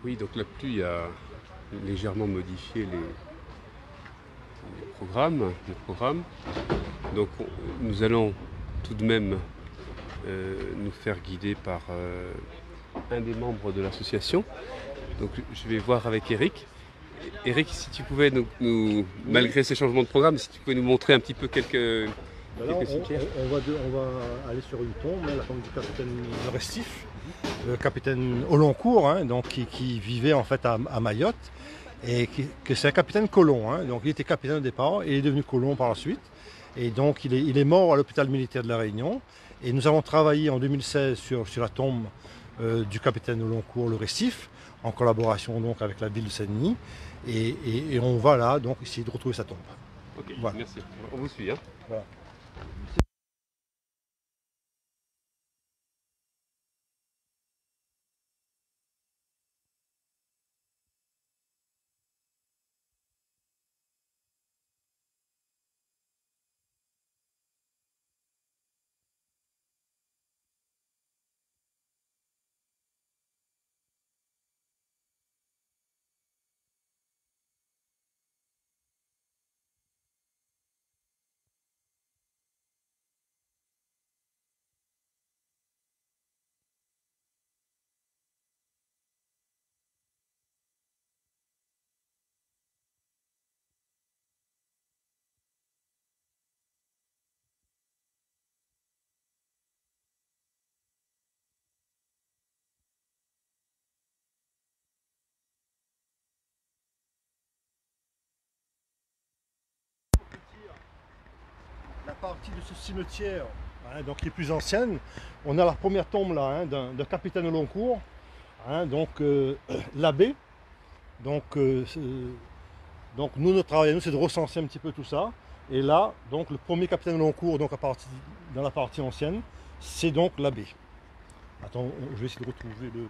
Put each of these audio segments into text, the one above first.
Oui, donc la pluie a légèrement modifié le programme. Donc nous allons tout de même nous faire guider par un des membres de l'association. Donc je vais voir avec Eric. Eric, si tu pouvais malgré ces changements de programme, si tu pouvais nous montrer un petit peu Ben là, quelques cimetières. on va aller sur une tombe, la tombe du capitaine Restif, le capitaine Oloncourt, hein, donc qui vivait en fait à Mayotte, et que c'est un capitaine colon. Hein, donc il était capitaine au départ et il est devenu colon par la suite. Et donc il est mort à l'hôpital militaire de la Réunion. Et nous avons travaillé en 2016 sur la tombe du capitaine Oloncourt, le Restif, en collaboration donc avec la ville de Saint-Denis. Et on va là donc essayer de retrouver sa tombe. Ok, Voilà. merci. On vous suit. Hein. Voilà. La partie de ce cimetière, hein, donc qui est plus ancienne, on a la première tombe là, hein, d'un capitaine Oloncourt, hein, donc l'abbé. Donc, donc nous, notre travail, nous, c'est de recenser un petit peu tout ça. Et là, donc le premier capitaine Oloncourt, donc dans la partie ancienne, c'est donc l'abbé. Attends, je vais essayer de retrouver le.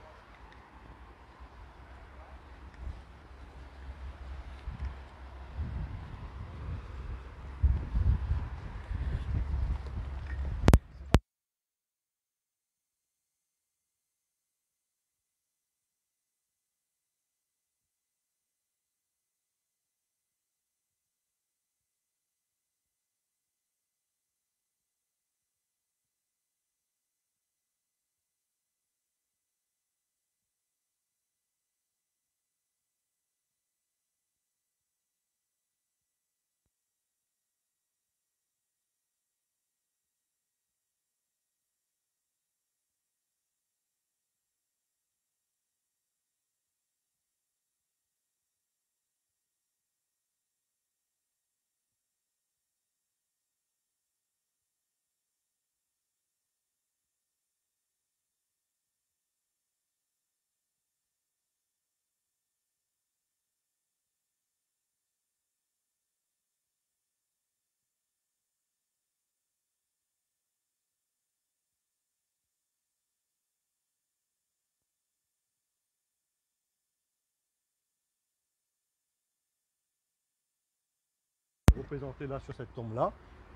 Représenté là sur cette tombe là.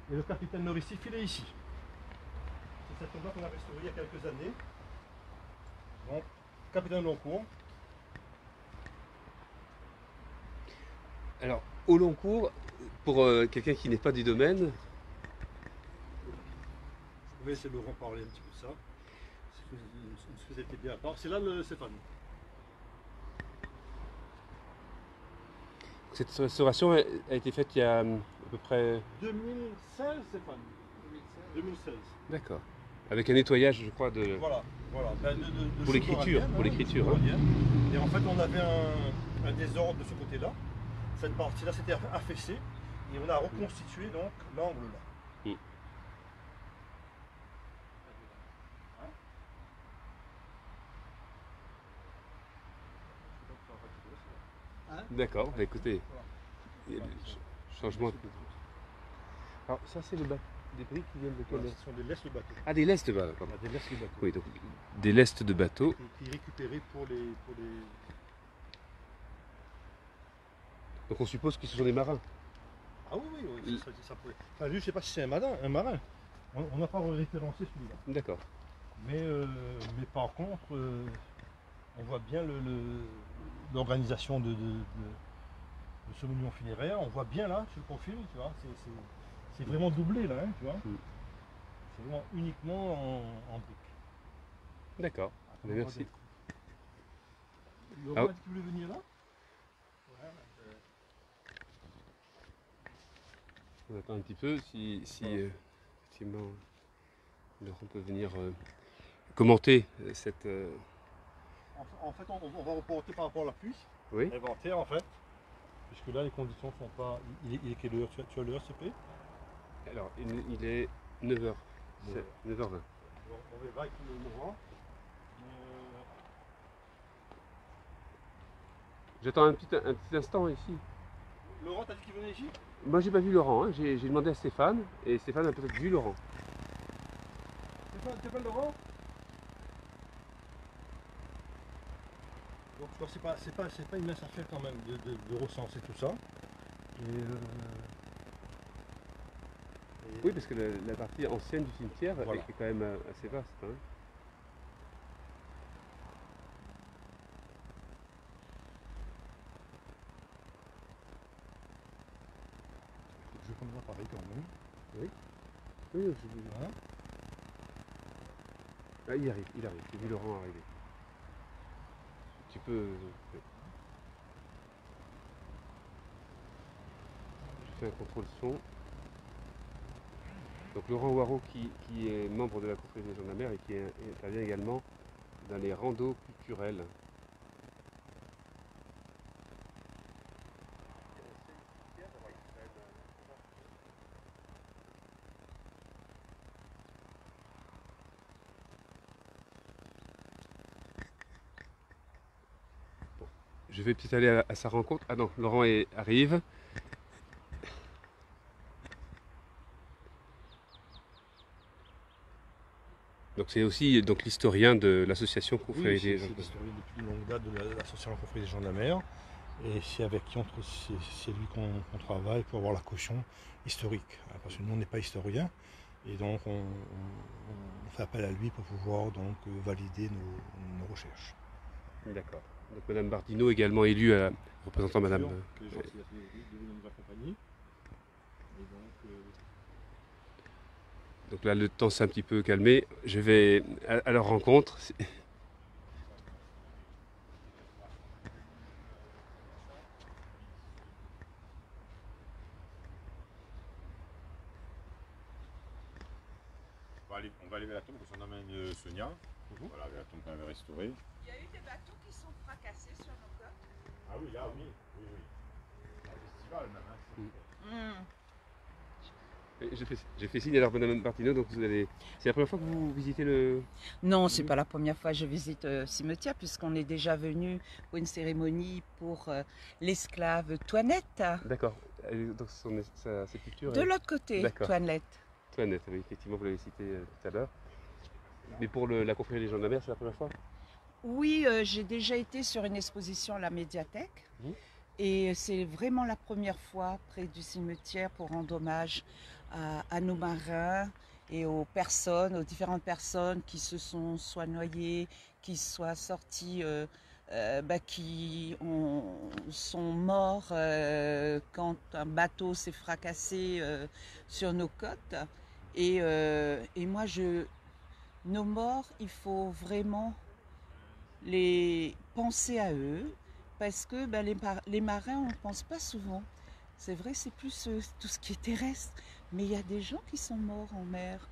Et le capitaine Noristif, il est ici. C'est cette tombe là qu'on a restaurée il y a quelques années. Donc, capitaine Oloncourt. Alors, au long cours, pour quelqu'un qui n'est pas du domaine, Je vais essayer de Laurent parler un petit peu de ça. Ce que c'était bien. Alors, c'est là le Stéphane. cette restauration a été faite il y a à peu près. 2016, Stéphane. 2016. D'accord. Avec un nettoyage, je crois, de. Voilà, voilà. Ben, Pour l'écriture, sous-corallienne, pour hein, l'écriture, hein. sous-corallienne. Et en fait, on avait un désordre de ce côté-là. Cette partie-là s'était affaissée. Et on a reconstitué donc l'angle là. Mm. Hein? D'accord, bah écoutez, Voilà. il y a le changement. Alors, ça, c'est le bateau. Des briques qui viennent de quel. Voilà, ce sont des laisses de bateau. Ah, des lestes de bateau, pardon. Voilà, des laisses de bateau. Oui, donc des lestes de bateau. Qui est récupéré pour les. Donc on suppose que ce sont des marins. Ah oui, oui, ça pourrait. Enfin, lui, je sais pas si c'est un marin. On n'a pas référencé celui-là. D'accord. Mais par contre, On voit bien l'organisation de ce monument funéraire. On voit bien là, sur le profil, tu vois, c'est vraiment doublé là, hein, tu vois. C'est vraiment uniquement en briques. D'accord, merci. Laurent a dit qu'il voulait venir là. On attend un petit peu si effectivement Laurent peut venir commenter cette. En fait, on va reporter par rapport à la pluie. Oui. L'inventaire en fait. Puisque là les conditions sont pas. Il est quelle heure? Tu as l'heure CP? Alors il est 9h. 9h20. On verra avec le Laurent. J'attends un petit instant ici. Laurent, t'as dit qu'il venait ici? Moi j'ai pas vu Laurent, hein. J'ai demandé à Stéphane et Stéphane a peut-être vu Laurent. C'est pas Laurent? Donc tu vois, c'est pas une mince affaire quand même de recenser tout ça. Oui, parce que la partie ancienne du cimetière voilà. est quand même assez vaste. Hein. Je vais prendre l'appareil quand même. Oui. Oui, Voilà. Ah, il arrive. J'ai vu Laurent arriver. Tu peux. Je fais un contrôle son. Donc Laurent Waro qui est membre de la confrérie des gens de la mer et qui intervient également dans les randos culturels. Bon, je vais peut-être aller à sa rencontre. Ah non, Laurent arrive. Donc c'est aussi l'historien de l'association Confrérie des gens de la mer. C'est l'historien depuis une longue date de l'association Confrérie des gens de la mer. Et c'est avec qui c'est lui qu'on travaille pour avoir la caution historique. Parce que nous on n'est pas historien. Et donc on fait appel à lui pour pouvoir donc valider nos recherches. D'accord. Donc Madame Bardino également élue représentant Madame. Que les gens qui devaient nous accompagner. Et donc là le temps s'est un petit peu calmé. Je vais à leur rencontre. On va aller vers la tombe, parce qu'on emmène Sonia. Voilà, vers la tombe qu'on avait restaurée. Il y a eu des bateaux qui sont fracassés sur nos côtes. Ah oui, là, oui. Un festival même. J'ai fait signe à Madame Bardino, donc vous allez. C'est la première fois que vous visitez le. Non, c'est pas la première fois que je visite le cimetière, puisqu'on est déjà venu pour une cérémonie pour l'esclave Toinette. D'accord. Donc sa sépulture. De l'autre côté, Toinette. Toinette, oui, effectivement, vous l'avez cité tout à l'heure. Mais pour la confrérie des gens de la mer, c'est la première fois? Oui, j'ai déjà été sur une exposition à la médiathèque. Et c'est vraiment la première fois près du cimetière pour rendre hommage à nos marins et aux différentes personnes qui se sont soit noyées, qui soient sorties, qui sont morts quand un bateau s'est fracassé sur nos côtes. Et moi, nos morts, il faut vraiment les penser à eux. Parce que les marins, on ne pense pas souvent. C'est vrai, c'est plus tout ce qui est terrestre. Mais il y a des gens qui sont morts en mer.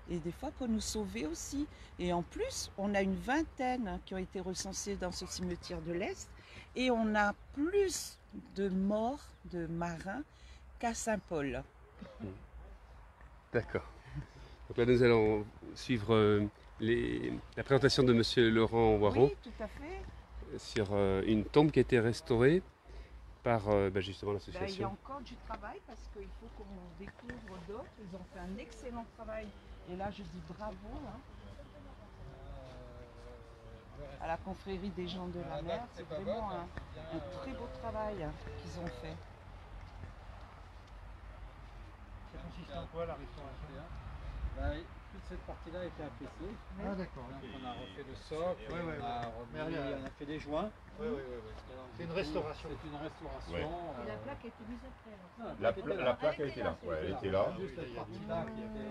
Et des fois, pour nous sauver aussi. Et en plus, on a une vingtaine qui ont été recensés dans ce cimetière de l'Est. Et on a plus de morts de marins qu'à Saint-Paul. D'accord. Donc là, nous allons suivre la présentation de Monsieur Laurent Waro. Oui, tout à fait. Sur une tombe qui a été restaurée par justement l'association. Il y a encore du travail parce qu'il faut qu'on découvre d'autres. Ils ont fait un excellent travail. Et là, je dis bravo à la confrérie des gens de la mer. C'est vraiment un très beau travail qu'ils ont fait. ça consiste en quoi la restauration? toute cette partie-là était affaissée. Ah d'accord. Donc on a refait le socle, Ouais, ouais, on a fait des joints. Oui. C'est une restauration. C'est une restauration. Ouais. Et la plaque a été mise après alors. La plaque a été là. Ouais, elle était là. Juste cette partie-là qui était.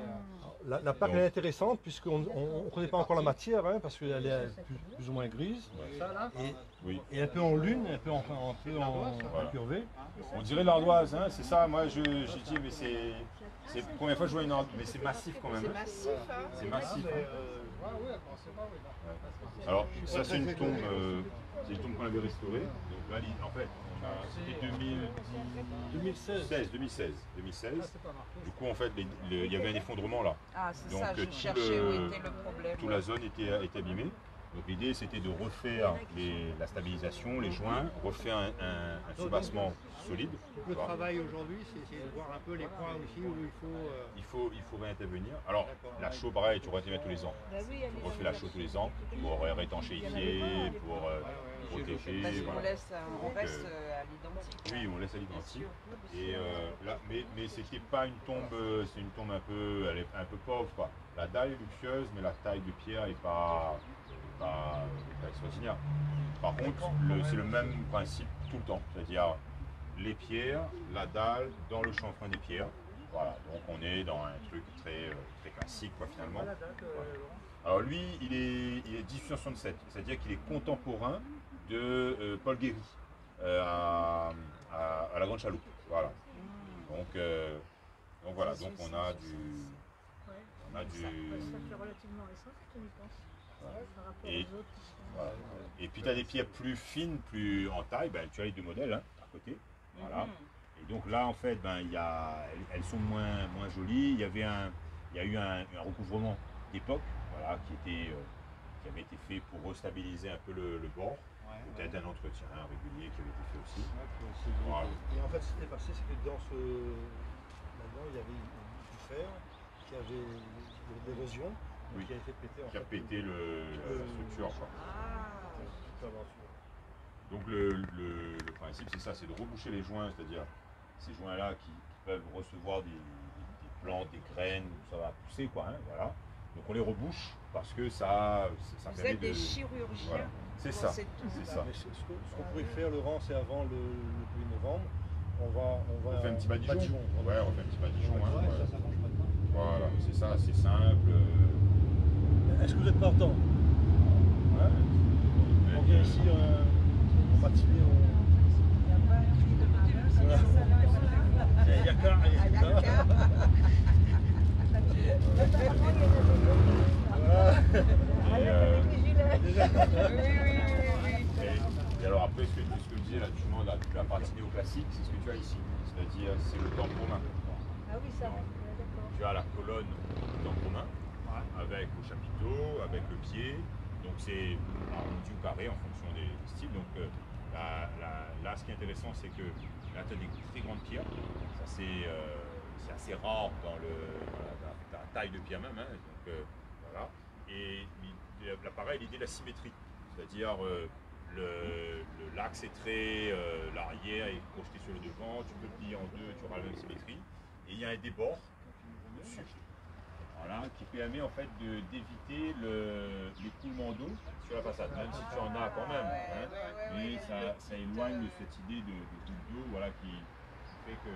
La plaque elle est intéressante puisqu'on ne connaît pas encore la matière, hein, parce qu'elle est plus ou moins grise. Ça là, Oui. Et un peu en lune, un peu en incurvé. On dirait l'ardoise, hein, c'est ça. Moi, j'ai dit, mais c'est la première fois que je vois une ardoise, mais c'est massif quand même. C'est Hein. massif, hein. C'est massif. Hein. ouais, c'est pas, oui. Ouais. Alors, ça, c'est une tombe qu'on avait restaurée. Donc là, en fait, c'était 2016. C'est pas marqué. Du coup, en fait, il y avait un effondrement là. Ah, c'est Donc, ça, je tout cherchais où était le problème. Toute la zone était abîmée. Donc l'idée c'était de refaire la stabilisation, les joints, refaire un soubassement solide. Le travail aujourd'hui, c'est essayer de voir un peu les points aussi où il faut... Il faut réintervenir. Alors la chaux pareil, tu refais tous les ans. Tu refais la chaux tous les ans pour rétanchéifier, pour protéger. Parce qu'on Voilà. reste à l'identique. Oui, on laisse à l'identique. Et là, mais c'était pas une tombe, c'est une tombe elle est un peu pauvre quoi. La dalle est luxueuse, mais la taille de pierre est pas extraordinaire. Par contre, c'est le même principe tout le temps, c'est-à-dire les pierres, la dalle dans le chanfrein des pierres. Voilà, donc on est dans un truc très classique quoi finalement. Voilà. Alors lui, il est 1867, c'est-à-dire qu'il est contemporain de Paul Guéry à la Grande Chaloupe. Voilà. Donc voilà, donc on a du. Ça fait relativement récent quand on y pense. Par rapport Et, aux autres qui sont. voilà. Et puis tu as des pierres plus fines, plus en taille, ben, tu as les deux modèles hein, à côté. Voilà. Et donc là en fait ben, elles sont moins jolies. Il y a eu un recouvrement d'époque voilà, qui avait été fait pour restabiliser un peu le bord. Peut-être un entretien régulier qui avait été fait aussi. Voilà. Et en fait ce qui s'était passé, c'est que là-dedans il y avait du fer qui avait de l'érosion. Oui. Qui a fait péter, Qui a pété la structure. Quoi. Donc le principe c'est ça, c'est de reboucher les joints, c'est-à-dire ces joints-là qui peuvent recevoir des plantes, des graines, ça va pousser quoi, hein, voilà. Donc on les rebouche parce que ça Vous permet êtes de... des chirurgiens. Voilà. C'est ça, c'est ça. Mais ce qu'on pourrait faire, Laurent, c'est avant le 1er novembre, On fait un petit badigeon. Ouais, on fait un petit badigeon. Hein, Ouais, voilà. ça mange pas de pain. Voilà, c'est ça, c'est simple. Est-ce que vous êtes partant? Ouais. On vient ici, on va tirer, il y a qu'un. Et alors après, ce que je disais là, justement, la partie néoclassique, c'est ce que tu as ici. C'est-à-dire, c'est le temple romain. Ah oui, ça, d'accord. Tu as la colonne du temple romain, avec le chapiteau, avec le pied. Donc c'est arrondi ou carré en fonction des styles. Donc là, ce qui est intéressant, c'est que là, tu as des très grandes pierres. Ça, c'est assez rare dans la taille de pierre même. Hein. Donc, voilà. Et là, pareil, l'idée de la symétrie. C'est-à-dire, l'axe est très, l'arrière est projeté sur le devant, tu peux plier en deux, tu auras la même symétrie. Et il y a un débord dessus. Voilà, qui permet en fait d'éviter l'écoulement d'eau sur la façade, même si tu en as quand même. Hein, mais ça éloigne de cette idée de goutte d'eau voilà, qui fait que.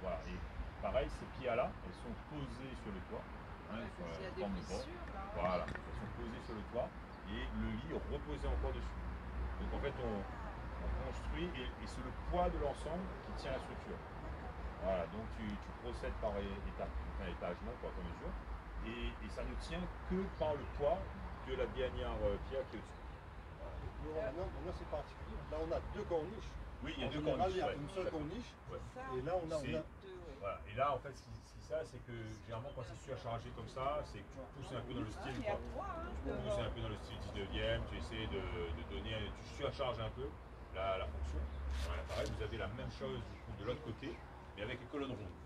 Voilà. Et pareil, ces pierres-là, elles sont posées sur le toit. Hein, sur la forme de bord. Voilà, elles sont posées sur le toit et le lit est reposé encore dessus. Donc en fait, on construit et c'est le poids de l'ensemble qui tient la structure. Voilà, donc tu procèdes par étagement, par mesure, et ça ne tient que par le poids de la dernière pierre qui est au-dessus. Voilà. Maintenant c'est particulier. Là on a deux corniches. Oui, il y a deux général, corniches. il y a une seule corniche. Ouais. Et là on a. Voilà. Et là, en fait, ce qui se passe, c'est que généralement, quand c'est surchargé comme ça, c'est que tu pousses un peu dans le style. Quoi. Tu pousses un peu dans le style 19e, tu essaies de donner, tu surcharges un peu la fonction. Voilà, pareil, vous avez la même chose du coup, de l'autre côté, mais avec les colonnes rondes.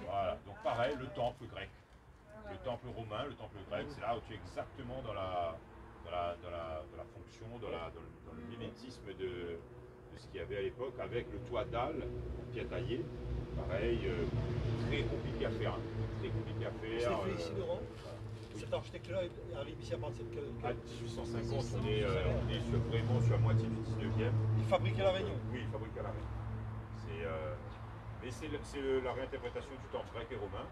Voilà, donc pareil, le temple grec, le temple romain, le temple grec, c'est là où tu es exactement dans la fonction, dans le mimétisme de de ce qu'il y avait à l'époque, avec le toit dalle qui a taillé. Pareil, très compliqué à faire. Hein. Très compliqué à faire. C'était fait ici, Laurent. Cette architecture-là arrive ici à partir de à 1850, on est vraiment sur la moitié du 19e. Il fabriquait la Réunion. Oui, il fabriquait la Réunion. Mais c'est la réinterprétation du temps grec et romain.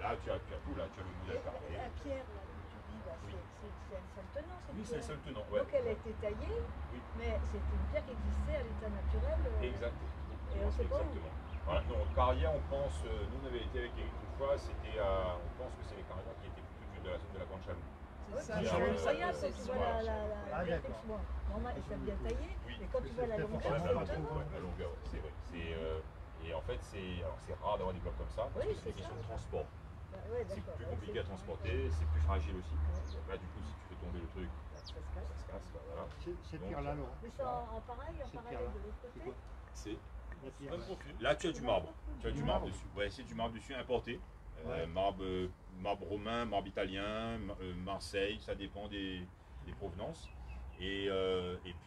Là, tu as tout, là, tu as le modèle carré. La pierre, là, que tu dis, là, c'est un seul tenant, cette Oui, c'est un pierre. seul tenant, ouais. Donc elle a été taillée, Oui. mais c'était une pierre qui existait à l'état naturel. Exact. Et on sait pas où. Exactement. Voilà. Non, Caria, on pense, nous on avait été avec Eric une fois, on pense que c'est les Cariens qui étaient plutôt de la zone de la Grande Chaloux. C'est ça, C'est ça, incroyable quand tu vois voilà. la vertex, moi. Normal, et ça bien taillé, Oui. mais quand tu vois la longueur, Quand même c'est la longueur, étonnant. ouais, la longueur, ouais, c'est vrai. Et en fait, c'est rare d'avoir des blocs comme ça, parce Oui, que c'est une c'est question ça. de transport. Bah, ouais, C'est d'accord. plus Ouais, compliqué à transporter, c'est plus fragile aussi. Là, du coup, si tu fais tomber le truc, ça se ça casse. se casse. Quoi, voilà. Cette Donc, pierre-là, Laurent. Mais c'est en pareil, C'est de pierre-là. l'autre C'est côté. quoi C'est La pierre. même profil. Là, tu as du marbre. Tu as du marbre dessus. Ouais, c'est du marbre dessus importé. Ouais. Marbre romain, marbre italien, Marseille, ça dépend des provenances. Et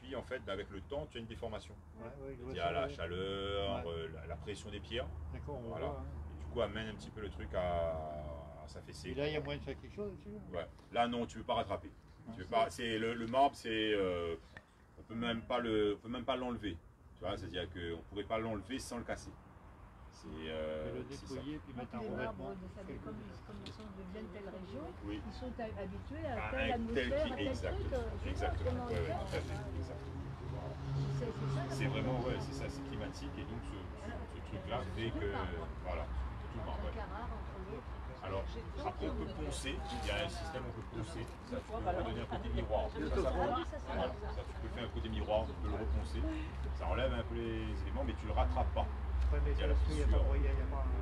puis, en fait, avec le temps, tu as une déformation. Ouais, ouais, je vois Il y a ça, la ouais. chaleur, Ouais. la pression des pierres. D'accord, on Voilà. voit. Hein. Et du coup, amène un petit peu le truc à s'affaisser. Et là, il y a moyen de faire quelque chose dessus. Ouais. Là, non, tu ne veux pas rattraper. Tu veux pas. C'est le marbre, c'est on peut même pas l'enlever. Tu vois, c'est-à-dire qu'on ne pourrait pas l'enlever sans le casser. Le C'est ça. déployer puis mettre un Les revêtement. marbres, comme ils sont de telle région, Oui. ils sont habitués à Ah, telle atmosphère, à tel exact. truc. Exactement. Comment Ouais, ils ouais, font. tout à fait. Exact. C'est ça. C'est vraiment, ouais, c'est ça, c'est climatique et donc ce truc-là fait que, voilà, c'est tout le marbre. Ouais. Alors, après on peut poncer, il y a un système où on peut poncer, ça tu peux redonner un côté miroir. Ça, voilà. Ça, tu peux faire un côté miroir, tu peux le reponcer, ça enlève un peu les éléments, mais tu le rattrapes pas. Ouais, mais Il y a la est-ce qu'il y a fissure. pas moyen, il y a pas un...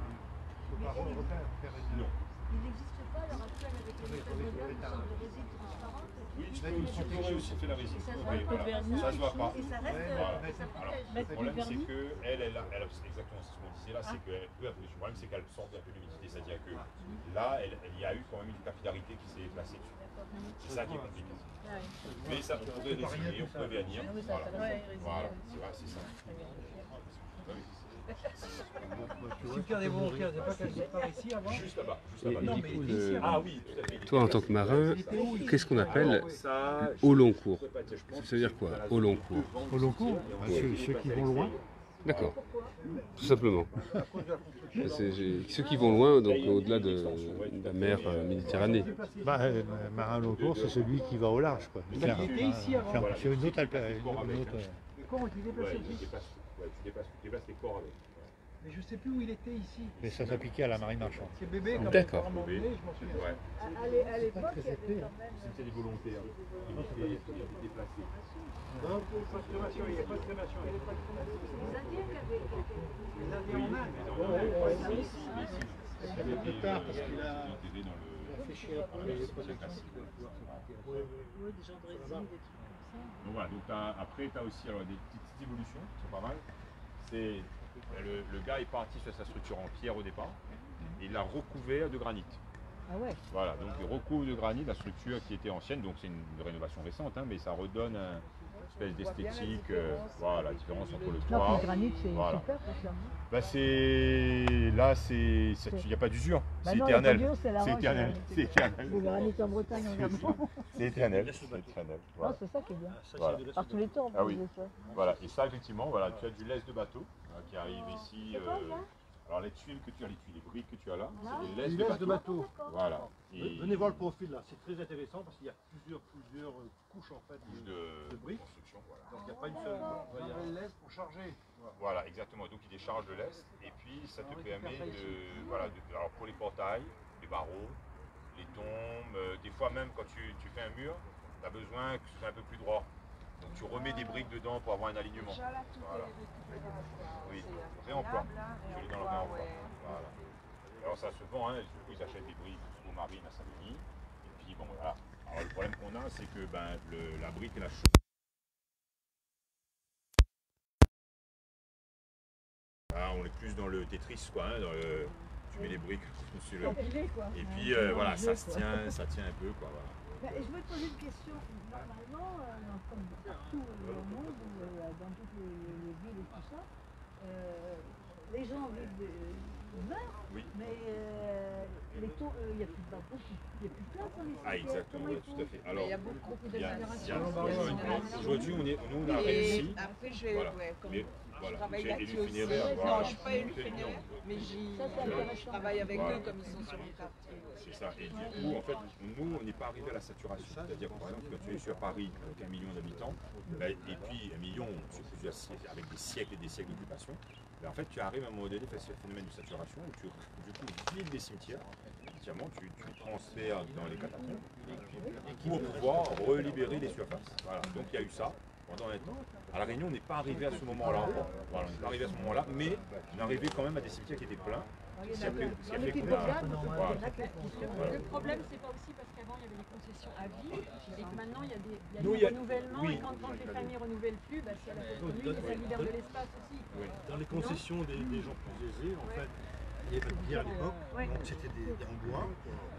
Faut pas refaire, faire une... Non. Il n'existe pas à l'heure actuelle avec les méthodes modernes une sorte de résine transparente. Oui, tu pourrais aussi faire la résine. Et ça se Oui, voit voilà. vernis, Ça se voit pas. et ça reste, Voilà. et ça Alors, protège. le problème c'est que elle exactement c'est ce qu'on disait là, c'est qu'elle peut le problème c'est qu'elle absorbe un peu l'humidité, c'est-à-dire que là, il y a eu quand même une capillarité qui s'est placée dessus. C'est ça qui est compliqué. Mais ça, on pourrait résiner, on pourrait vernir. Voilà, c'est ça. Si tu as des volontaires, c'est pas qu'elle est par ici avant. Juste là-bas, juste Et, là-bas. et Non, du mais coup, il est ici, Ah oui, tout à fait. toi en tant que marin, qu'est-ce qu'on appelle Alors, ça, au long cours? je pourrais pas dire, je pense Ça veut dire que quoi, c'est dans la au zone long de cours? devant du Au long cours, cimetière, et bah, ensuite, ceux il qui passe à vont loin. l'extérieur. D'accord, tout simplement. Ceux qui vont loin, donc au-delà de la mer Méditerranée. Bah, marin long cours, c'est celui qui va au large, quoi. Faire, était ici avant. Voilà. Sur une autre Corps avec, une autre, Ouais, tu déplaces les corps avec. Mais je sais plus où il était ici. mais ça s'appliquait à la marine marchande. C'est bébé quand D'accord. on emmené, je m'en souviens. Ouais. À l'époque, il y avait quand même. C'était des volontaires. Ils étaient déplacés. Non, pas de crémation, il n'y a pas de crémation. C'est les Indiens qui avaient. Les Indiens en Inde. Mais ici, Il y a plus tard, parce qu'il a enterré dans le. réfléchi à la Oui, des gens de résine, des trucs comme ça. Donc voilà, donc après tu as aussi alors, des petites évolutions qui sont pas mal. C'est le gars est parti sur sa structure en pierre au départ et il l'a recouvert de granit. Ah ouais. Voilà, donc il recouvre de granit la structure qui était ancienne, donc c'est une rénovation récente, hein, mais ça redonne une espèce d'esthétique, voilà, la différence entre le Non, toit. le granit, c'est Voilà. super pour ça. Bah c'est là il n'y a pas d'usure, Bah c'est non, éternel. la c'est la C'est roche. éternel, c'est éternel. Le granit en Bretagne, on regarde. C'est éternel, c'est éternel. Non, Voilà. c'est ça qui est bien. Voilà. Par tous les temps, on Ah oui. faisait ça. Voilà, et ça effectivement, voilà, tu as du lest de bateau qui arrive ici. C'est quoi, ça Alors les tuiles que tu as, les briques que tu as là, Là c'est des Du lestes lest de bateau. Voilà. Et Venez voir le profil là, c'est très intéressant parce qu'il y a plusieurs couches en fait couche de briques. construction, voilà. Donc il n'y a pas une seule. On avait le laisse pour charger. Voilà, exactement. Donc il décharge de l'est et puis ça te permet de, voilà, alors pour les portails, les barreaux, les tombes, des fois même quand tu fais un mur, tu as besoin que ce soit un peu plus droit. Donc tu remets des briques dedans pour avoir un alignement. Déjà là, tout Voilà. est récupérable. Oui, C'est réemploi. agréable, hein, Tu es dans le réemploi, réemploi. ouais. Voilà. Alors ça se vend, hein, du coup ils achètent des briques aux marines à Saint-Denis. Et puis bon voilà. Alors le problème qu'on a, c'est que ben, la brique et la chaux. Ah, on est plus dans le Tetris quoi, hein, tu mets les briques sur le. Empilé, quoi. Et puis voilà, ça tient un peu quoi. Voilà. Ben, je veux te poser une question. Normalement, comme partout dans le monde, dans toutes les et tout ça, les gens meurent, Oui. mais les taux, il n'y a plus de place, il n'y a plus de place dans les Ah, cimetières. exactement, Comment ouais, ils tout à font? fait. Alors, Il y a beaucoup il y a- d'accélération. aujourd'hui, nous, on a Et réussi. après, je vais, Voilà. ouais, comme Mais je voilà, travaille j'ai là-dessus élu aussi. funéraire, Non, voilà. je ne suis pas élu funéraire, mais Ça, c'est je intéressant. travaille avec Voilà. eux comme ils sont sur mon quartier. C'est ça. Et du coup, en fait, nous, on n'est pas arrivé à la saturation. C'est-à-dire, par exemple, quand tu es sur Paris, avec 1 million d'habitants, et puis 1 million, avec des siècles et des siècles d'occupation, en fait, tu arrives à un moment donné face à ce phénomène de saturation où tu, du coup, vides les cimetières, entièrement, tu transfères dans les catacombes pour pouvoir relibérer les surfaces. Voilà. Donc, il y a eu ça pendant un temps. À La Réunion, on n'est pas arrivé à ce moment-là encore. Voilà, on n'est pas arrivé à ce moment-là, mais on est arrivé quand même à des cimetières qui étaient pleins. Il y Ce en qui a a plein. fait Dans les qu'on plus a- beaux voilà. il y en a qui Le problème, c'est pas aussi parce qu'avant il y avait les concessions à vie et que maintenant il y a des, Nous, des il y a- renouvellements oui. et quand les familles renouvellent plus, bah, c'est à la commune et ça libère de l'espace aussi. Dans les concessions des gens plus aisés, en fait, il y avait de bière à l'époque, donc c'était en bois,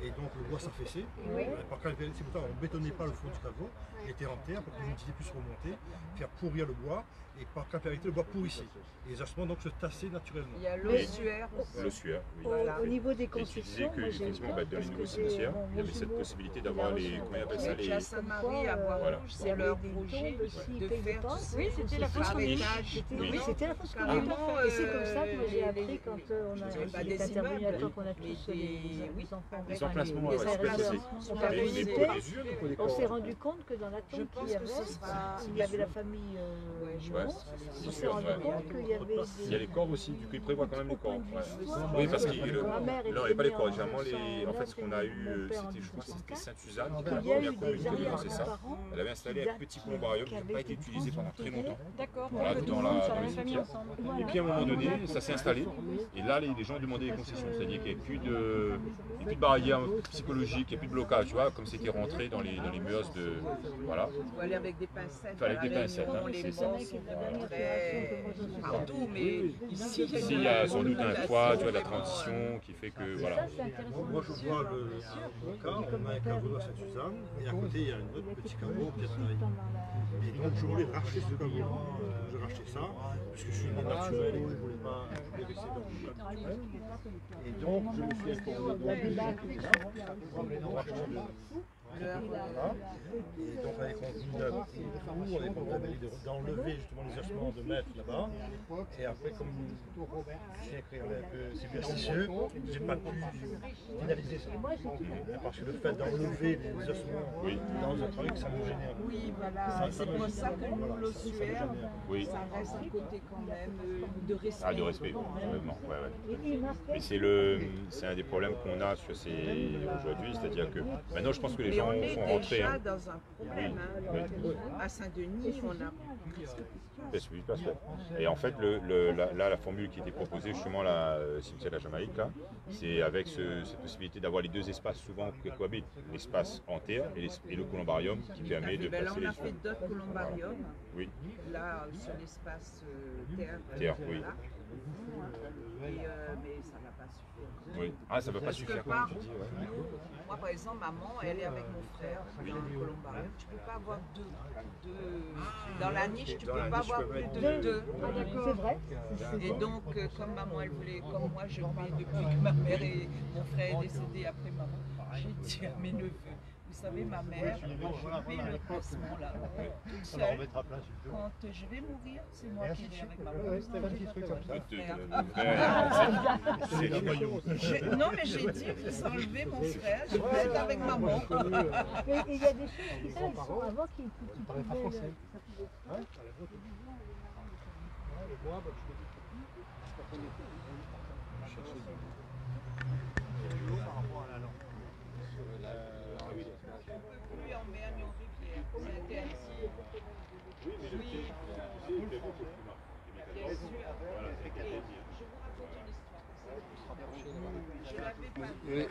et donc le bois s'affaissait. Par contre, c'est pour ça qu'on ne bétonnait pas le fond du caveau, il était en terre pour que l'humidité puisse remonter, faire pourrir le bois, et par capillarité, le bois pourrissait. Et les ossements donc se tassaient naturellement. Il y a l'ossuaire aussi. Le sueur, oui. Au niveau des Et tu disais concessions, que moi j'ai eu effectivement, peur dans les parce nouveaux que cimetières, mon il y avait cette jumeau, possibilité d'avoir les, comment on appelle ça, Mais à les... Sainte-Marie, à Voilà. Bois-Rouge, il y c'est avait leur des projet tombes, s'ils de payaient faire pas, tout Oui, c'était la par fosse commune. étage. Oui, c'était la fosse commune. Carrément, Et c'est comme ça que moi j'ai appris quand on je a dirais pas il des est intervenu à immeubles, l'époque, on a mais tous des enfants. Les emplacements, les ouais, c'est emplacements spécifique. sont Mais- pas Mais réalisés. pour les urnes ou pour les On s'est corps? rendu compte que dans la Je tombe pense qu'il y que ce avait, sera- il y avait la famille Ouais, je Dumont, pense. on s'est rendu compte qu'il y avait Il y a les corps aussi, du coup ils prévoient quand même les corps. Ouais. l'histoire. Oui, parce que Ma mère non, il n'y a était pas les née corps. en Généralement, en fait, ce qu'on a eu, 1909, c'était, je crois, que c'était Sainte-Suzanne, qui qu'il la y a première eu commune des qui dénonçait ça. arrière-grands-parents Elle avait installé un petit columbarium qui n'a pas été utilisé pendant très longtemps. D'accord, Voilà, tout le dans monde la sur la même famille cimetière. ensemble. Et puis à un moment donné, ça s'est installé. Et là, les gens demandaient des concessions. C'est-à-dire qu'il n'y a plus de barrières psychologiques, il n'y a plus de blocage. Tu vois, comme c'était rentré dans les mœurs de. Voilà. Il faut aller avec des pincettes. Faut aller avec à des la pincettes, Réunion, hein, les c'est ça. bancs sont très partout, mais ici, Ici, il y a sans doute un toit, tu vois, de la transition qui fait que. Voilà. Ça, c'est intéressant. Moi je vois le cas, on a un caveau à Sainte-Suzanne, et à côté il y a un autre petit caveau, peut-être un. Et donc je voulais racheter ce caveau, je rachetais ça, parce que je suis né naturel et que je voulais pas rester dans le cas naturel. Et donc je me suis informé et donc avec mon on avait proposé d'enlever justement les ossements de mettre là-bas. Et après, comme j'ai écrit un peu superstitieux, j'ai pas pu finaliser ça. Parce que le fait d'enlever les ossements dans un truc, ça me gênait un peu. oui, voilà. C'est pour ça que nous, l'ossuaire, Oui. ça reste un côté quand même de respect. Ah, de respect, complètement. Ouais, ouais. Mais c'est un des problèmes qu'on a sur ces aujourd'hui, c'est-à-dire que maintenant je pense que les Mais gens on est font rentrer. déjà Hein. dans un problème. Oui. À Saint-Denis, on a presque Oui, parce que- Et en fait, la formule qui était proposée justement, la cimetière de la Jamaïque, là, c'est avec cette possibilité d'avoir les deux espaces souvent qui cohabitent, l'espace en terre et le columbarium qui permet de Ben là, passer on a les fait d'autres columbariums. Oui, Là, sur l'espace terre. Terre, oui. voilà. Mais ça n'a pas suffi. oui. Ah, ça ne va pas Parce suffire que comme par tu dis. Ouais. nous, moi par exemple, maman, elle est avec mon frère dans le columbarium. Tu ne peux pas avoir deux. Dans la niche, tu ne Dans peux la pas niche, avoir tu peux plus mettre de deux. deux. C'est vrai. Et donc, comme maman, elle voulait, comme moi, je fais depuis que ma mère et mon frère est décédé après maman, j'ai dit à mes neveux, vous savez, ma mère, je fais le placement là, toute seule. Quand je vais mourir, c'est moi qui vais avec maman. Non, mais j'ai dit, vous enlevez mon frère, je vais être avec maman. Mais il y a des choses qui sont avant qui pouvaient. Lui en mer, ni en rivière, c'est interdit. Oui, bien sûr. Je vous raconte une histoire.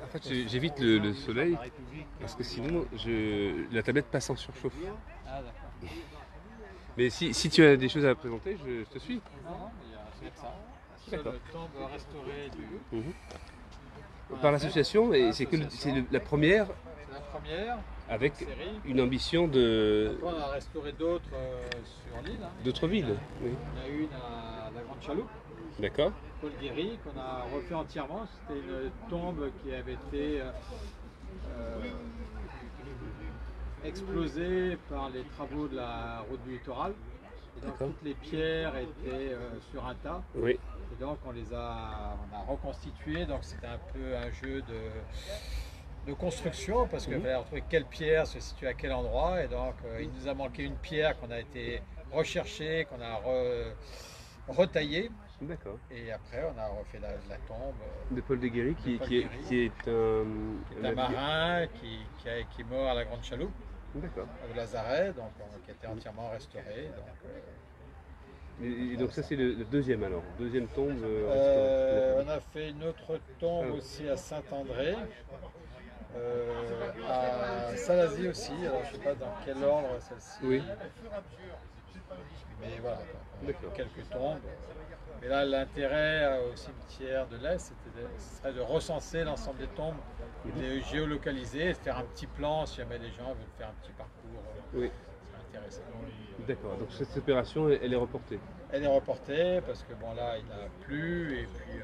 En fait, j'évite le soleil parce que sinon la tablette passe en surchauffe. Ah d'accord. Mais si tu as des choses à présenter, je te suis. Non, il y a c'est ça. C'est le D'accord. temps de restaurer du. Par l'association, et c'est la première première Avec série. une ambition de Après, on a restauré d'autres sur l'île. Hein. d'autres villes. Oui. Il y en a une à la Grande Chaloupe, D'accord. Paul Guéry, qu'on a refait entièrement. C'était une tombe qui avait été explosée par les travaux de la route du littoral. Et donc D'accord. toutes les pierres étaient sur un tas. Oui. Et donc on a reconstitué. Donc c'était un peu un jeu de construction parce qu'il fallait retrouver quelle pierre se situe à quel endroit. Et donc il nous a manqué une pierre qu'on a été recherchée, qu'on a retaillée. D'accord. Et après, on a refait la tombe. De Paul Guéry De Paul qui est un Un marin qui est mort à la Grande Chaloupe, D'accord. au Lazaret, donc, qui a été entièrement restauré. Et donc ça c'est le deuxième alors, deuxième tombe. On a fait une autre tombe aussi à Saint-André, à Salazie aussi. Alors je ne sais pas dans quel ordre celle-ci. Oui. Mais voilà, D'accord. quelques tombes. Mais là, l'intérêt au cimetière de l'Est, ce serait de recenser l'ensemble des tombes, de les géolocaliser, et de faire un petit plan si jamais les gens veulent faire un petit parcours. Oui. C'est intéressant. D'accord. Donc cette opération elle est reportée. Elle est reportée parce que bon là, il a plu et puis il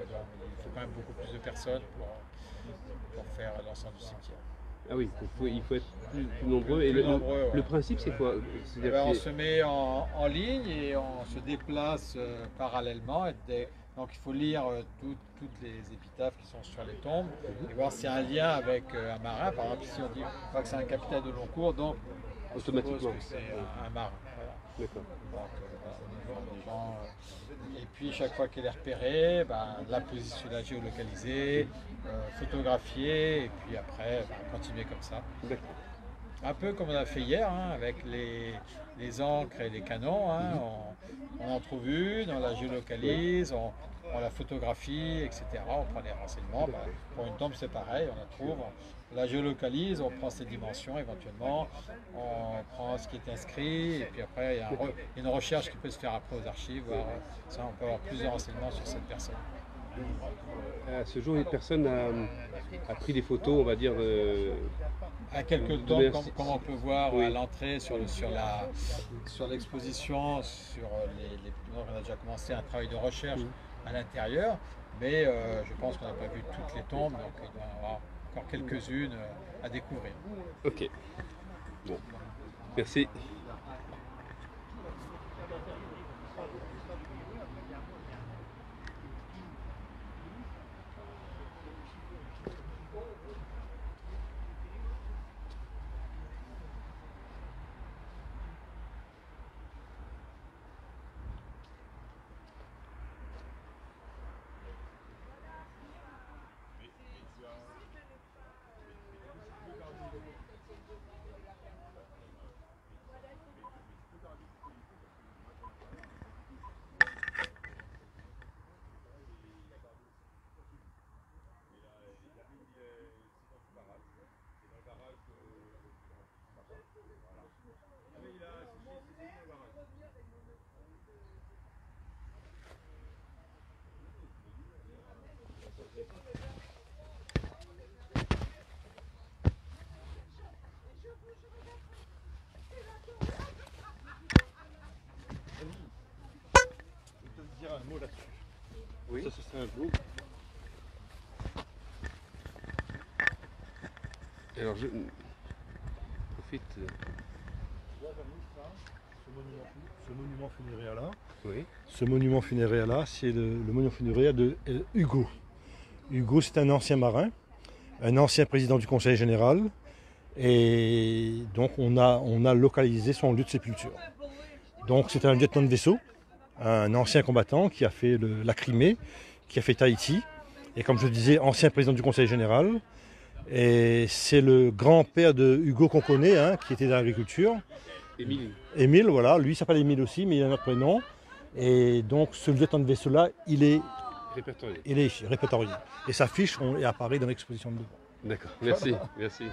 faut quand même beaucoup plus de personnes pour faire l'ensemble du cimetière. Ah oui, il faut être plus nombreux. Et Plus nombreux, ouais. le principe c'est quoi? Eh ben, on se met en ligne et on se déplace parallèlement. Donc il faut lire toutes les épitaphes qui sont sur les tombes et voir s'il y a un lien avec un marin. Par exemple, ici on dit que c'est un capitaine de long cours, donc on automatiquement suppose que c'est un marin. Voilà. D'accord. Donc, les gens, et puis chaque fois qu'elle est repérée, la position, la géolocaliser, photographier et puis après continuer comme ça. D'accord. Un peu comme on a fait hier hein, avec les ancres et les canons. Hein, on en trouve une, on la géolocalise, on la photographie, etc. On prend les renseignements. Pour une tombe, c'est pareil, on la trouve, on la géolocalise, on prend ses dimensions éventuellement, on prend ce qui est inscrit, et puis après, il y a une recherche qui peut se faire après aux archives, voir ça, on peut avoir plus de renseignements sur cette personne. À ce jour, une personne a pris des photos, on va dire, À quelques temps, comme on peut voir oui. à l'entrée sur l'exposition, on a déjà commencé un travail de recherche à l'intérieur, mais je pense qu'on n'a pas vu toutes les tombes, donc il doit y en avoir encore quelques-unes à découvrir. Ok. Bon. Merci. Un mot là-dessus. Oui. Ça, ce serait un beau. Alors je profite. Ce monument funéraire là. Oui. Ce monument funéraire là, c'est le monument funéraire de Hugo. Hugo, c'est un ancien marin, un ancien président du Conseil général, et donc on a localisé son lieu de sépulture. Donc c'était un lieutenant de vaisseau, un ancien combattant qui a fait la Crimée, qui a fait Tahiti, et comme je le disais, ancien président du Conseil général. Et c'est le grand-père de Hugo qu'on connaît, hein, qui était dans l'agriculture. Émile. Émile, voilà, lui il s'appelle Émile aussi, mais il a un autre prénom. Et donc ce lieutenant de vaisseau-là, il est répertorié. Et sa fiche est à Paris dans l'exposition de devant. D'accord, merci, merci.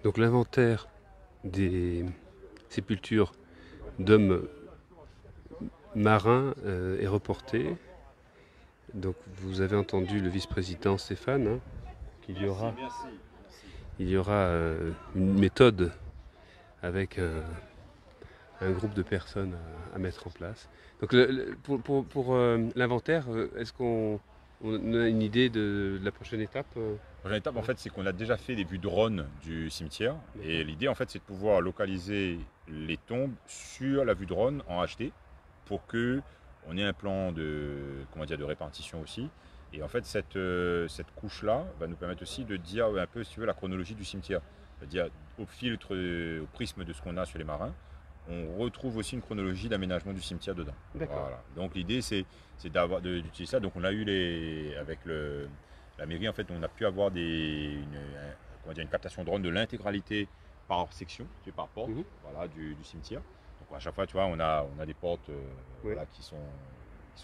Donc l'inventaire des sépultures d'hommes marins est reporté. Donc vous avez entendu le vice-président Stéphane, hein, qu'il y aura, une méthode avec un groupe de personnes à mettre en place. Donc pour l'inventaire, est-ce qu'on a une idée de la prochaine étape La prochaine étape, en fait, c'est qu'on a déjà fait des vues drone du cimetière. Et l'idée, en fait, c'est de pouvoir localiser les tombes sur la vue drone en HD pour que on ait un plan de répartition aussi. Et en fait, cette couche-là va nous permettre aussi de dire un peu, si tu veux, la chronologie du cimetière. C'est-à-dire, au prisme de ce qu'on a sur les marins, on retrouve aussi une chronologie d'aménagement du cimetière dedans. Voilà. Donc l'idée, c'est d'utiliser ça. Donc on a eu avec la mairie, en fait, on a pu avoir une captation drone de l'intégralité par section, par porte, voilà, du cimetière. Donc à chaque fois, tu vois, on a des portes voilà, qui sont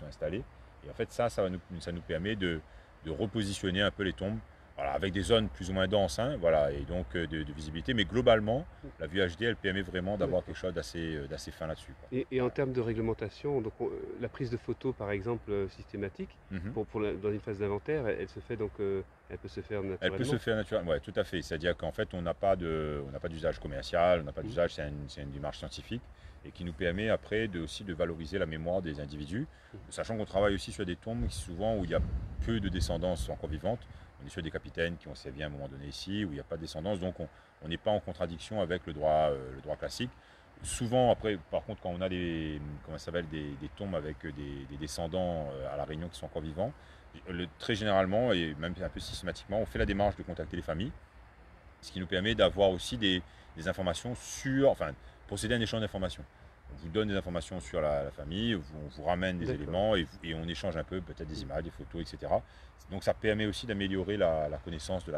installées. Et en fait, ça nous permet de repositionner un peu les tombes, voilà, avec des zones plus ou moins denses, hein, voilà, et donc de visibilité. Mais globalement, la vue HD, elle permet vraiment d'avoir quelque chose d'assez fin là-dessus. Et en termes de réglementation, donc la prise de photos, par exemple, systématique, dans une phase d'inventaire, elle se fait donc, elle peut se faire naturellement. Elle peut se faire naturellement, ouais, tout à fait. C'est-à-dire qu'en fait, on n'a pas d'usage commercial, on n'a pas d'usage, c'est une démarche scientifique et qui nous permet après aussi de valoriser la mémoire des individus, sachant qu'on travaille aussi sur des tombes souvent où il y a peu de descendance encore vivante. On est sur des capitaines qui ont servi à un moment donné ici, où il n'y a pas de descendance, donc on n'est pas en contradiction avec le droit classique. Souvent, après, par contre, quand on a des tombes avec des descendants à La Réunion qui sont encore vivants, très généralement, et même un peu systématiquement, on fait la démarche de contacter les familles, ce qui nous permet d'avoir aussi des informations procéder à un échange d'informations. On vous donne des informations sur la famille, on vous ramène des éléments et on échange un peu, peut-être des images, des photos, etc. Donc ça permet aussi d'améliorer la connaissance de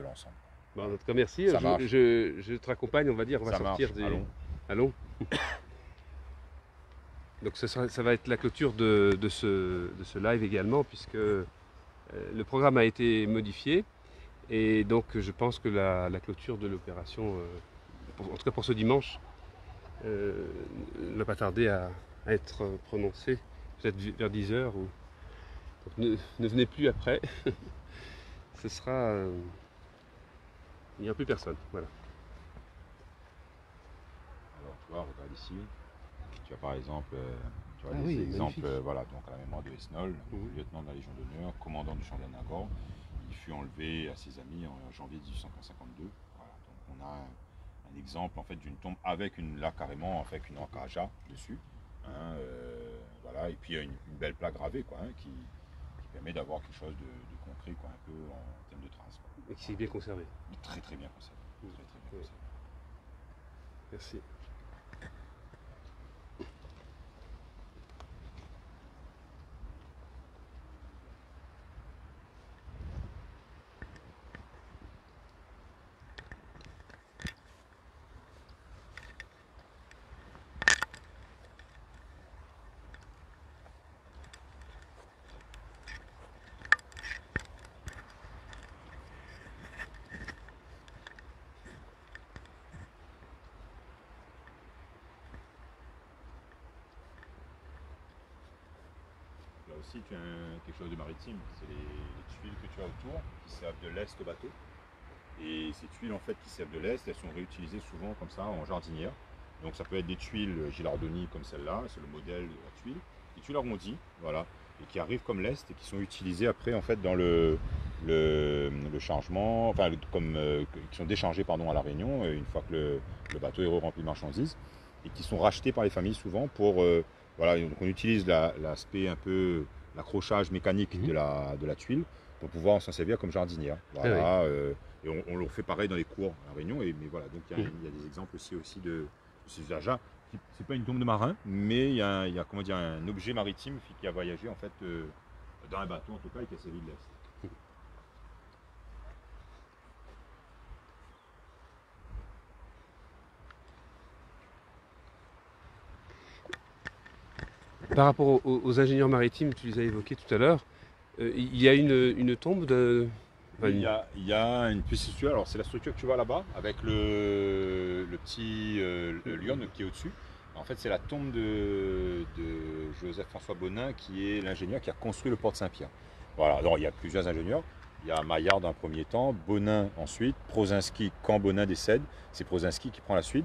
l'ensemble. Bon, en tout cas, merci. Je te raccompagne, on va dire. On va sortir des... Allons. Donc ça va être la clôture de ce live également, puisque le programme a été modifié. Et donc je pense que la clôture de l'opération, en tout cas pour ce dimanche, n'a pas tardé à être prononcée, peut-être vers 10h. Donc ne venez plus après. Ce sera... il n'y a plus personne. Voilà. Alors tu vois, regarde ici. Tu as par exemple des exemples voilà, donc à la mémoire de Esnol, lieutenant de la Légion d'honneur, commandant du champ d'Anagor. Il fut enlevé à ses amis en janvier 1852. Voilà, donc on a un exemple en fait d'une tombe avec carrément avec une encaja dessus. Hein, voilà, et puis il y a une belle plaque gravée quoi, hein, qui permet d'avoir quelque chose de concret quoi, un peu en termes de traces. Quoi. Et qui est bien conservé. Très très bien conservé. Très, très bien conservé. Merci. Là aussi, tu as quelque chose de maritime. C'est les tuiles que tu as autour qui servent de lest au bateau. Et ces tuiles en fait qui servent de lest, elles sont réutilisées souvent comme ça en jardinière. Donc ça peut être des tuiles Gilardoni comme celle-là, c'est le modèle de la tuile. Des tuiles arrondies, voilà, et qui arrivent comme lest et qui sont utilisées après en fait dans le chargement, qui sont déchargées pardon à La Réunion une fois que le bateau est rempli de marchandises et qui sont rachetés par les familles souvent pour voilà, donc on utilise l'aspect un peu l'accrochage mécanique de la tuile pour pouvoir s'en servir comme jardinière. Voilà, et on le fait pareil dans les cours à La Réunion. Mais voilà, donc il y a des exemples aussi de ces usages-là. C'est pas une tombe de marin, mais il y a un objet maritime qui a voyagé en fait dans un bateau en tout cas et qui a servi de lest. par rapport aux ingénieurs maritimes, tu les as évoqués tout à l'heure, il y a une tombe de... Il y a une petite structure, alors c'est la structure que tu vois là-bas, avec le petit lion qui est au-dessus. En fait, c'est la tombe de Joseph-François Bonin, qui est l'ingénieur qui a construit le port de Saint-Pierre. Voilà, alors il y a plusieurs ingénieurs. Il y a Maillard d'un premier temps, Bonin ensuite, Prozinski, quand Bonin décède, c'est Prozinski qui prend la suite.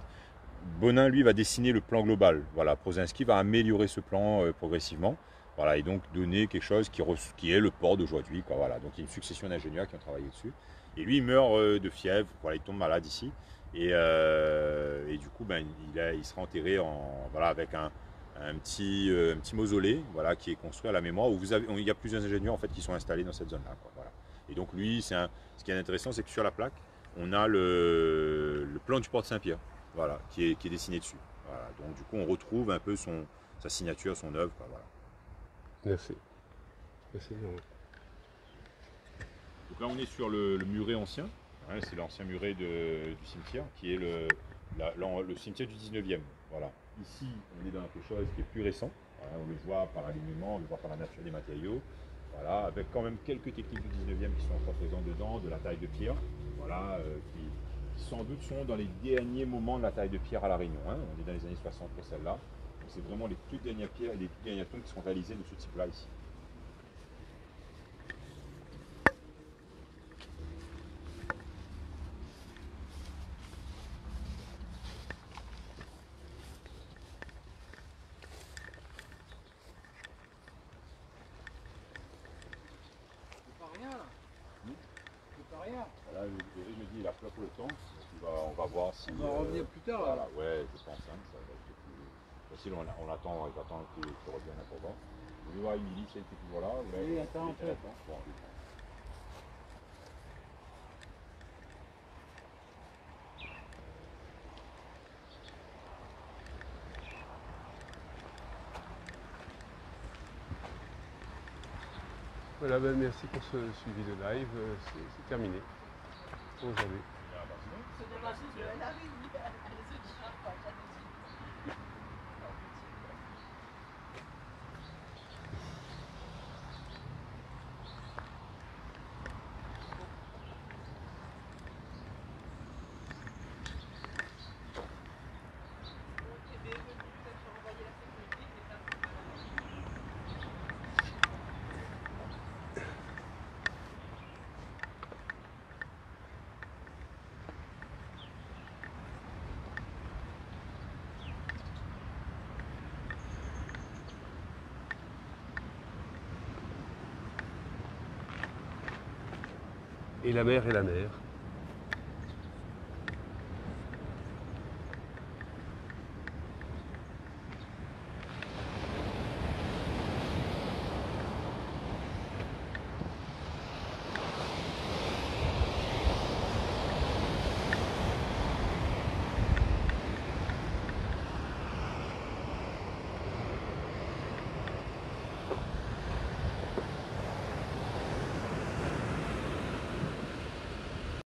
Bonin, lui, va dessiner le plan global. Voilà, Prozinski va améliorer ce plan progressivement. Voilà, et donc donner quelque chose qui est le port d'aujourd'hui. Voilà. Donc il y a une succession d'ingénieurs qui ont travaillé dessus. Et lui, il meurt de fièvre, voilà, il tombe malade ici. Et du coup, il sera enterré avec un petit mausolée, voilà, qui est construit à la mémoire, où il y a plusieurs ingénieurs en fait, qui sont installés dans cette zone-là. Voilà. Et donc lui, ce qui est intéressant, c'est que sur la plaque, on a le plan du port de Saint-Pierre, voilà, qui est dessiné dessus. Voilà. Donc du coup, on retrouve un peu sa signature, son œuvre. Voilà. Merci. Merci. Donc là, on est sur le muret ancien. Hein, c'est l'ancien muret du cimetière, qui est le cimetière du 19e. Voilà. Ici, on est dans quelque chose qui est plus récent. Voilà, on le voit par l'alignement, on le voit par la nature des matériaux. Voilà, avec quand même quelques techniques du 19e qui sont encore présentes dedans, de la taille de pierre. Voilà, qui sans doute sont dans les derniers moments de la taille de pierre à La Réunion. Hein. On est dans les années 60 pour celle-là. C'est vraiment les toutes dernières pierres et les toutes dernières tombes qui sont réalisées de ce type-là ici. Là, Eric me dit il a peur pour le temps, on va voir si... On va revenir plus tard. Voilà, ouais, je pense, hein, ça va être plus facile, on attend qu'il revienne pour voir. Vous voyez, Émilie, c'est toujours là. Oui, attends un peu. Bon, Voilà, merci pour ce suivi de live. C'est terminé pour aujourd'hui. Et la mer est la mer.